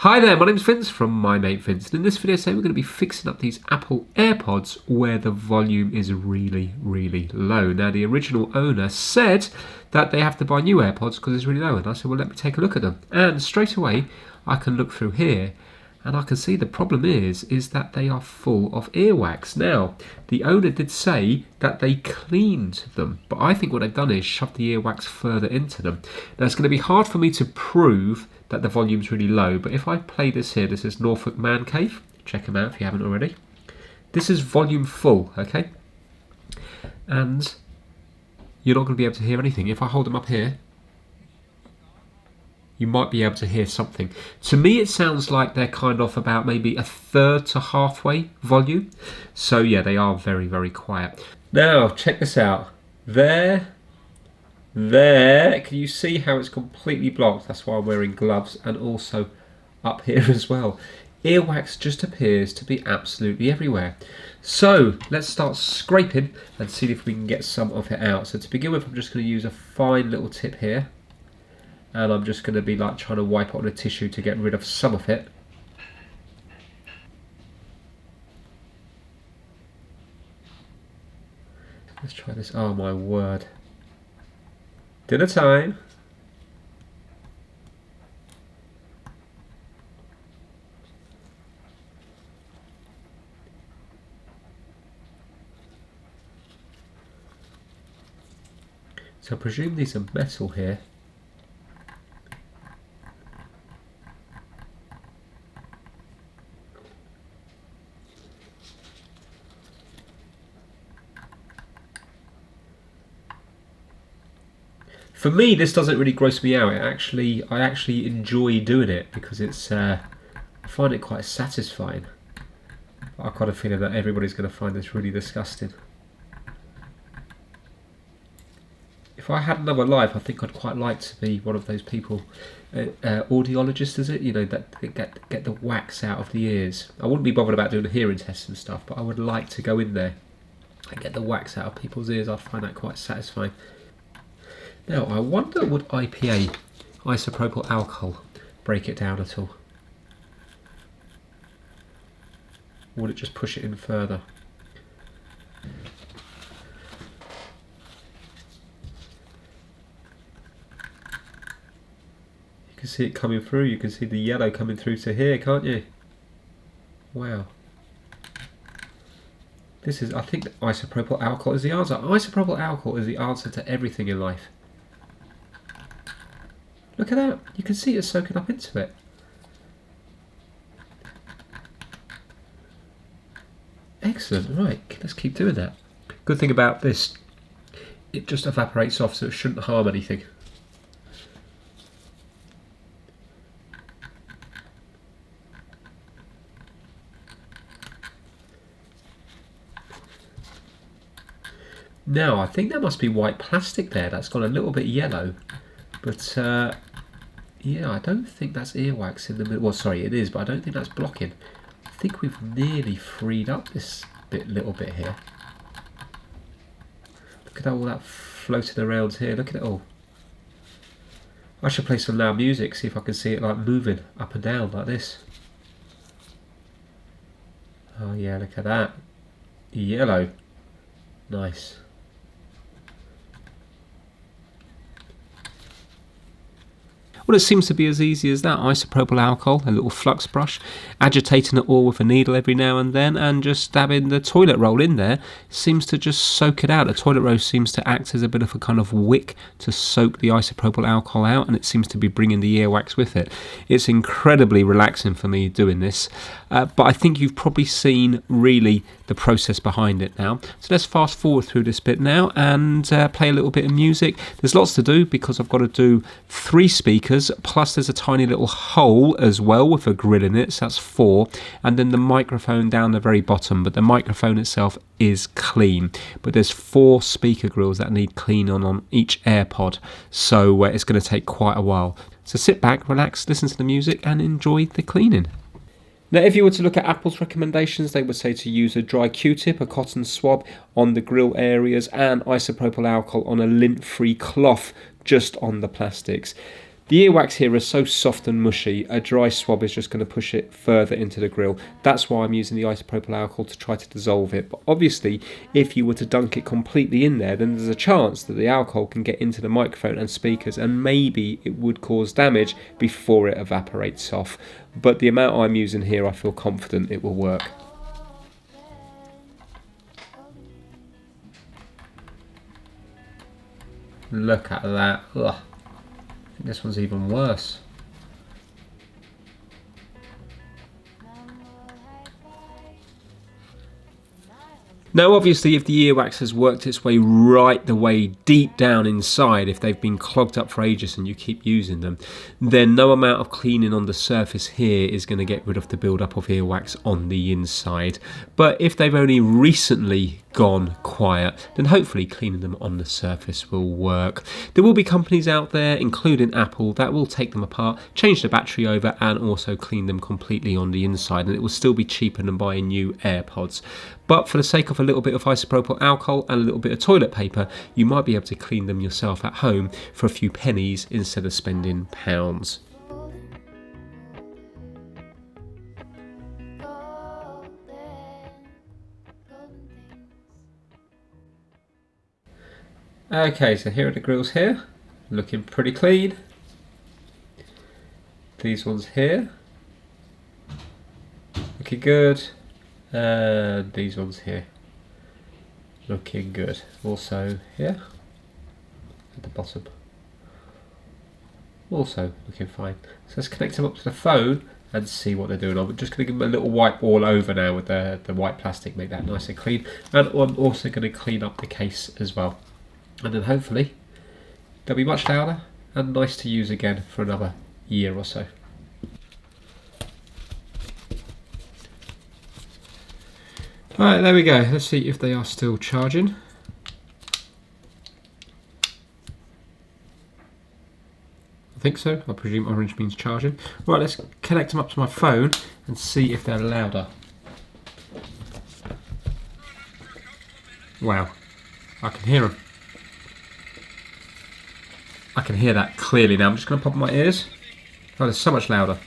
Hi there, my name's Vince from My Mate Vince, and in this video today we're going to be fixing up these Apple AirPods where the volume is really low. Now the original owner said that they have to buy new AirPods because it's really low, and I said, well, let me take a look at them. And straight away I can look through here and I can see the problem is that they are full of earwax. Now, the owner did say that they cleaned them, but I think what they've done is shoved the earwax further into them. Now, it's going to be hard for me to prove that the volume's really low, but if I play this here, this is Norfolk Man Cave. Check them out if you haven't already. This is volume full, okay? And you're not going to be able to hear anything. If I hold them up here, you might be able to hear something. To me, it sounds like they're kind of about maybe a third to halfway volume. So yeah, they are very quiet. Now, check this out. There. Can you see how it's completely blocked? That's why I'm wearing gloves, and also up here as well. Earwax just appears to be absolutely everywhere. So let's start scraping and see if we can get some of it out. So to begin with, I'm just going to use a fine little tip here. And I'm just going to be like trying to wipe it on a tissue to get rid of some of it. Let's try this. Oh my word. Dinner time. So I presume these are metal here. For me, this doesn't really gross me out. I actually enjoy doing it because it's I find it quite satisfying. But I've got a feeling that everybody's going to find this really disgusting. If I had another life, I think I'd quite like to be one of those people, audiologists, is it? You know, that get the wax out of the ears. I wouldn't be bothered about doing the hearing tests and stuff, but I would like to go in there and get the wax out of people's ears. I'd find that quite satisfying. Now, I wonder, would IPA, isopropyl alcohol, break it down at all? Or would it just push it in further? You can see it coming through. You can see the yellow coming through to here, can't you? Wow. This is, I think, isopropyl alcohol is the answer. Isopropyl alcohol is the answer to everything in life. Look at that. You can see it soaking up into it. Excellent. Right, let's keep doing that. Good thing about this, it just evaporates off, so it shouldn't harm anything. Now, I think there must be white plastic there. That's gone a little bit yellow. But, yeah, I don't think that's earwax in the middle. Well, sorry, it is, but I don't think that's blocking. I think we've nearly freed up this little bit here. Look at all that floating around here. Look at it all. I should play some loud music, see if I can see it like moving up and down like this. Oh yeah, look at that. Yellow. Nice. Well, it seems to be as easy as that. Isopropyl alcohol, a little flux brush, agitating it all with a needle every now and then, and just dabbing the toilet roll in there seems to just soak it out. The toilet roll seems to act as a bit of a kind of wick to soak the isopropyl alcohol out, and it seems to be bringing the earwax with it. It's incredibly relaxing for me doing this, but I think you've probably seen really the process behind it now. So let's fast forward through this bit now and play a little bit of music. There's lots to do because I've got to do 3 speakers, plus there's a tiny little hole as well with a grill in it, so that's 4, and then the microphone down the very bottom, but the microphone itself is clean, but there's 4 speaker grills that need cleaning on each AirPod, so it's going to take quite a while. So sit back, relax, listen to the music and enjoy the cleaning. Now, if you were to look at Apple's recommendations, they would say to use a dry Q-tip, a cotton swab on the grill areas, and isopropyl alcohol on a lint-free cloth just on the plastics. The earwax here is so soft and mushy, a dry swab is just going to push it further into the grill. That's why I'm using the isopropyl alcohol to try to dissolve it. But obviously, if you were to dunk it completely in there, then there's a chance that the alcohol can get into the microphone and speakers, and maybe it would cause damage before it evaporates off. But the amount I'm using here, I feel confident it will work. Look at that. Ugh. I think this one's even worse. Now obviously if the earwax has worked its way right the way deep down inside, if they've been clogged up for ages and you keep using them, then no amount of cleaning on the surface here is going to get rid of the build-up of earwax on the inside. But if they've only recently gone quiet, then hopefully cleaning them on the surface will work. There will be companies out there, including Apple, that will take them apart, change the battery over and also clean them completely on the inside, and it will still be cheaper than buying new AirPods. But for the sake of a little bit of isopropyl alcohol and a little bit of toilet paper, you might be able to clean them yourself at home for a few pennies instead of spending pounds. Okay, so here are the grills here, looking pretty clean. These ones here, looking good. And these ones here, looking good. Also here, at the bottom, also looking fine. So let's connect them up to the phone and see what they're doing. I'm just going to give them a little wipe all over now with the white plastic, make that nice and clean. And I'm also going to clean up the case as well. And then hopefully they'll be much louder and nice to use again for another year or so. Alright, there we go. Let's see if they are still charging. I think so. I presume orange means charging. Right, let's connect them up to my phone and see if they're louder. Wow, I can hear them. I can hear that clearly now. I'm just going to pop in my ears. Oh, they're so much louder.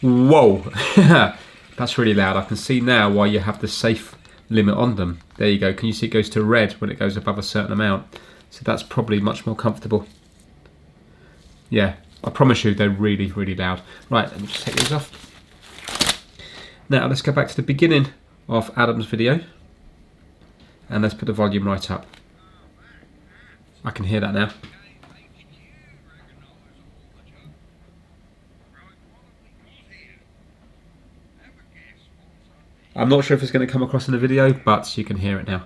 Whoa! That's really loud. I can see now why you have the safe limit on them. There you go. Can you see it goes to red when it goes above a certain amount? So that's probably much more comfortable. Yeah, I promise you they're really, really loud. Right, let me just take these off. Now let's go back to the beginning of Adam's video. And let's put the volume right up. I can hear that now. I'm not sure if it's going to come across in the video, but you can hear it now.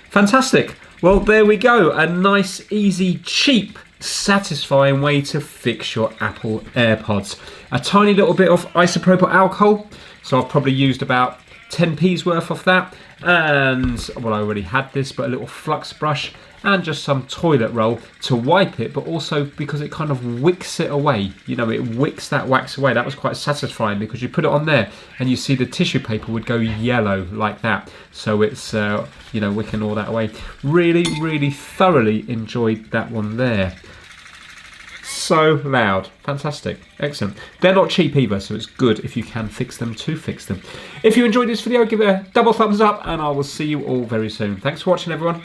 Fantastic. Well, there we go. A nice, easy, cheap, satisfying way to fix your Apple AirPods. A tiny little bit of isopropyl alcohol. So I've probably used about 10p's worth of that. And, well, I already had this, but a little flux brush and just some toilet roll to wipe it, but also because it kind of wicks it away. You know, it wicks that wax away. That was quite satisfying because you put it on there and you see the tissue paper would go yellow like that. So it's, you know, wicking all that away. Really, really thoroughly enjoyed that one there. So loud. Fantastic. Excellent. They're not cheap either, so it's good if you can fix them to fix them. If you enjoyed this video, give it a double thumbs up and I will see you all very soon. Thanks for watching, everyone.